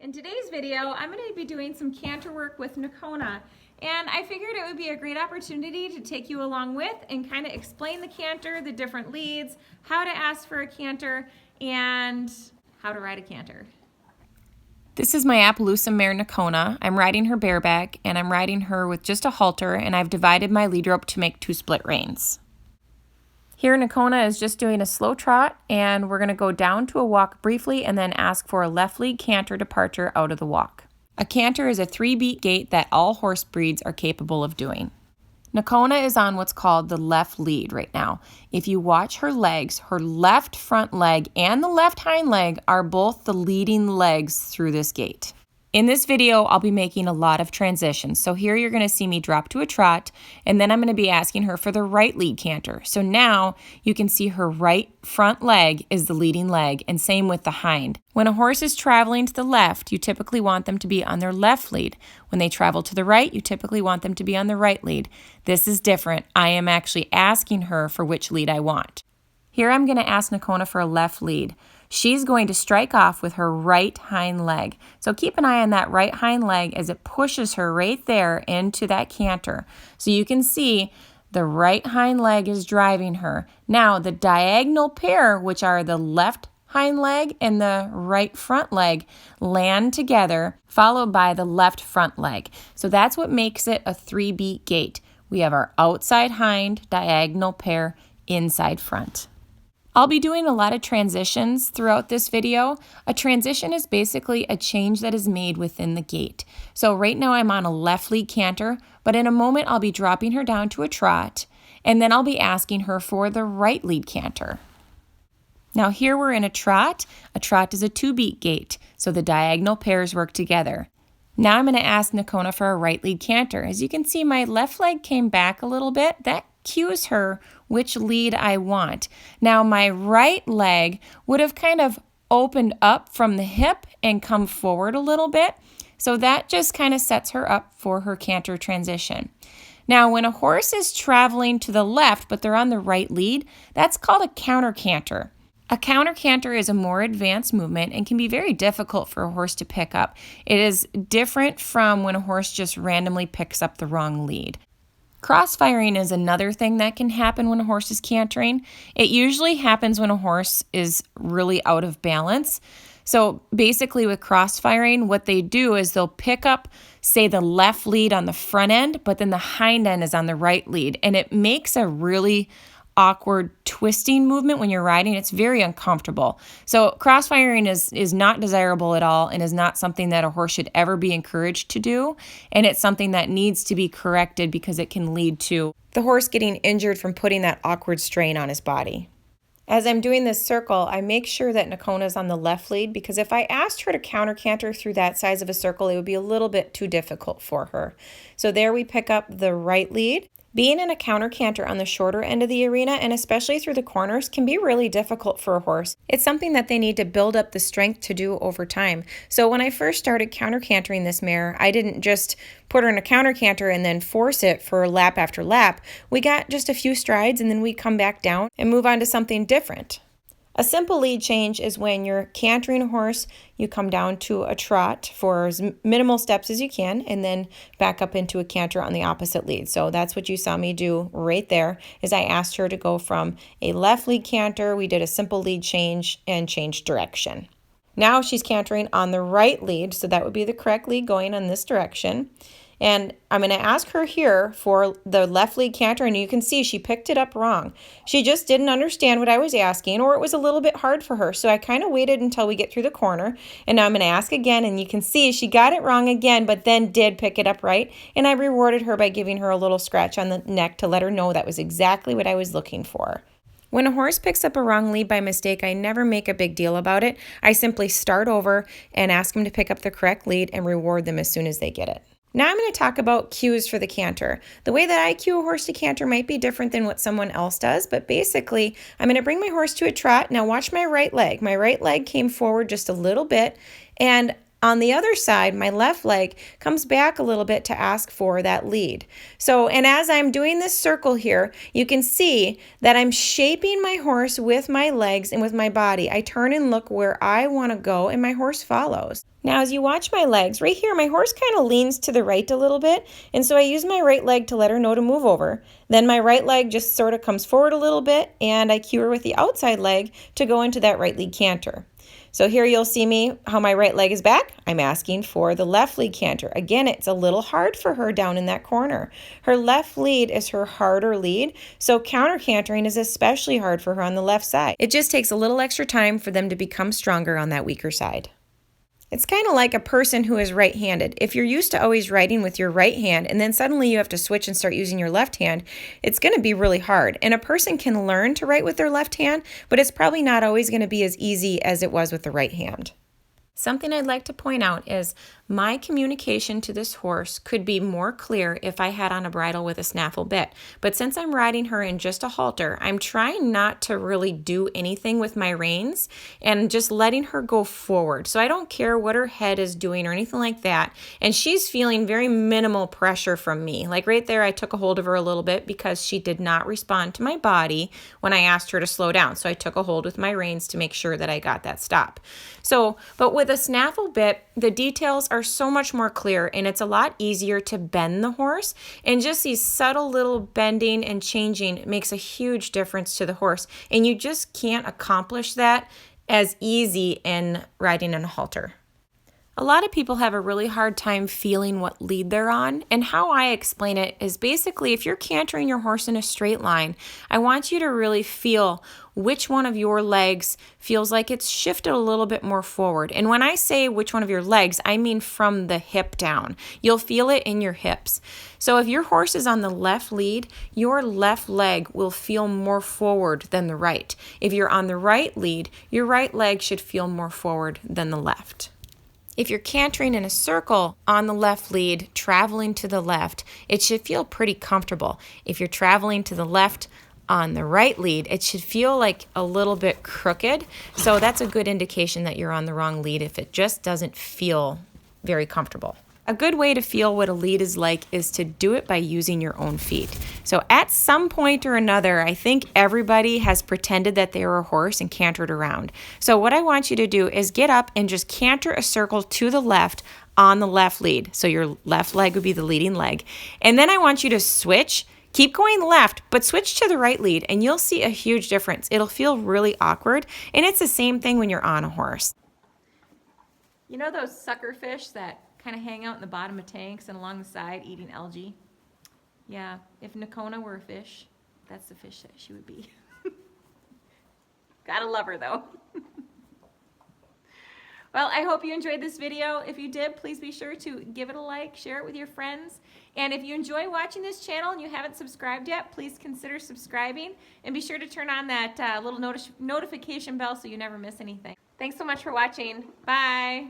In today's video, I'm going to be doing some canter work with Nakona, and I figured it would be a great opportunity to take you along with and kind of explain the canter, the different leads, how to ask for a canter, and how to ride a canter. This is my Appaloosa mare Nakona. I'm riding her bareback, and I'm riding her with just a halter, and I've divided my lead rope to make 2 split reins. Here, Nakona is just doing a slow trot, and we're going to go down to a walk briefly and then ask for a left lead canter departure out of the walk. A canter is a 3-beat gait that all horse breeds are capable of doing. Nakona is on what's called the left lead right now. If you watch her legs, her left front leg and the left hind leg are both the leading legs through this gait. In this video, I'll be making a lot of transitions. So here you're going to see me drop to a trot, and then I'm going to be asking her for the right lead canter. So now you can see her right front leg is the leading leg, and same with the hind. When a horse is traveling to the left, you typically want them to be on their left lead. When they travel to the right, you typically want them to be on the right lead. This is different. I am actually asking her for which lead I want. Here I'm going to ask Nakona for a left lead. She's going to strike off with her right hind leg. So keep an eye on that right hind leg as it pushes her right there into that canter. So you can see the right hind leg is driving her. Now the diagonal pair, which are the left hind leg and the right front leg, land together, followed by the left front leg. So that's what makes it a 3-beat gait. We have our outside hind, diagonal pair, inside front. I'll be doing a lot of transitions throughout this video. A transition is basically a change that is made within the gait. So right now I'm on a left lead canter, but in a moment I'll be dropping her down to a trot, and then I'll be asking her for the right lead canter. Now here we're in a trot. A trot is a 2-beat gait, so the diagonal pairs work together. Now I'm going to ask Nakona for a right lead canter. As you can see, my left leg came back a little bit. That cues her which lead I want. Now my right leg would have kind of opened up from the hip and come forward a little bit. So that just kind of sets her up for her canter transition. Now when a horse is traveling to the left but they're on the right lead, that's called a counter canter. A counter canter is a more advanced movement and can be very difficult for a horse to pick up. It is different from when a horse just randomly picks up the wrong lead. Crossfiring is another thing that can happen when a horse is cantering. It usually happens when a horse is really out of balance. So basically with crossfiring, what they do is they'll pick up, say, the left lead on the front end, but then the hind end is on the right lead. And it makes a really awkward twisting movement when you're riding. It's very uncomfortable. So crossfiring is not desirable at all and is not something that a horse should ever be encouraged to do. And it's something that needs to be corrected because it can lead to the horse getting injured from putting that awkward strain on his body. As I'm doing this circle, I make sure that Nakona's on the left lead because if I asked her to counter canter through that size of a circle, it would be a little bit too difficult for her. So there we pick up the right lead. Being in a counter canter on the shorter end of the arena, and especially through the corners, can be really difficult for a horse. It's something that they need to build up the strength to do over time. So when I first started counter cantering this mare, I didn't just put her in a counter canter and then force it for lap after lap. We got just a few strides and then we come back down and move on to something different. A simple lead change is when you're cantering a horse, you come down to a trot for as minimal steps as you can and then back up into a canter on the opposite lead. So that's what you saw me do right there is I asked her to go from a left lead canter. We did a simple lead change and changed direction. Now she's cantering on the right lead, so that would be the correct lead going in this direction. And I'm going to ask her here for the left lead canter, and you can see she picked it up wrong. She just didn't understand what I was asking, or it was a little bit hard for her. So I kind of waited until we get through the corner, and now I'm going to ask again, and you can see she got it wrong again, but then did pick it up right. And I rewarded her by giving her a little scratch on the neck to let her know that was exactly what I was looking for. When a horse picks up a wrong lead by mistake, I never make a big deal about it. I simply start over and ask them to pick up the correct lead and reward them as soon as they get it. Now I'm going to talk about cues for the canter. The way that I cue a horse to canter might be different than what someone else does, but basically I'm going to bring my horse to a trot. Now watch my right leg. My right leg came forward just a little bit, and On the other side, my left leg comes back a little bit to ask for that lead. So, and as I'm doing this circle here, you can see that I'm shaping my horse with my legs and with my body. I turn and look where I want to go, and my horse follows. Now, as you watch my legs, right here, my horse kind of leans to the right a little bit, and so I use my right leg to let her know to move over. Then my right leg just sort of comes forward a little bit, and I cue her with the outside leg to go into that right lead canter. So here you'll see me, how my right leg is back. I'm asking for the left lead canter. Again, it's a little hard for her down in that corner. Her left lead is her harder lead, so counter cantering is especially hard for her on the left side. It just takes a little extra time for them to become stronger on that weaker side. It's kind of like a person who is right-handed. If you're used to always riding with your right hand and then suddenly you have to switch and start using your left hand, it's going to be really hard. And a person can learn to ride with their left hand, but it's probably not always going to be as easy as it was with the right hand. Something I'd like to point out is my communication to this horse could be more clear if I had on a bridle with a snaffle bit. But since I'm riding her in just a halter, I'm trying not to really do anything with my reins and just letting her go forward. So I don't care what her head is doing or anything like that. And she's feeling very minimal pressure from me. Like right there, I took a hold of her a little bit because she did not respond to my body when I asked her to slow down. So I took a hold with my reins to make sure that I got that stop. So, but with a snaffle bit, the details are so much more clear and it's a lot easier to bend the horse, and just these subtle little bending and changing makes a huge difference to the horse, and you just can't accomplish that as easy in riding in a halter. A lot of people have a really hard time feeling what lead they're on, and how I explain it is basically if you're cantering your horse in a straight line, I want you to really feel which one of your legs feels like it's shifted a little bit more forward. And when I say which one of your legs, I mean from the hip down. You'll feel it in your hips. So if your horse is on the left lead, your left leg will feel more forward than the right. If you're on the right lead, your right leg should feel more forward than the left. If you're cantering in a circle on the left lead, traveling to the left, it should feel pretty comfortable. If you're traveling to the left on the right lead, it should feel like a little bit crooked. So that's a good indication that you're on the wrong lead if it just doesn't feel very comfortable. A good way to feel what a lead is like is to do it by using your own feet. So at some point or another, I think everybody has pretended that they were a horse and cantered around. So what I want you to do is get up and just canter a circle to the left on the left lead. So your left leg would be the leading leg. And then I want you to switch. Keep going left, but switch to the right lead, and you'll see a huge difference. It'll feel really awkward, and it's the same thing when you're on a horse. You know those sucker fish that kind of hang out in the bottom of tanks and along the side eating algae? Yeah, if Nakona were a fish, that's the fish that she would be. Gotta love her though. Well, I hope you enjoyed this video. If you did, please be sure to give it a like, share it with your friends. And if you enjoy watching this channel and you haven't subscribed yet, please consider subscribing. And be sure to turn on that little notification bell so you never miss anything. Thanks so much for watching. Bye.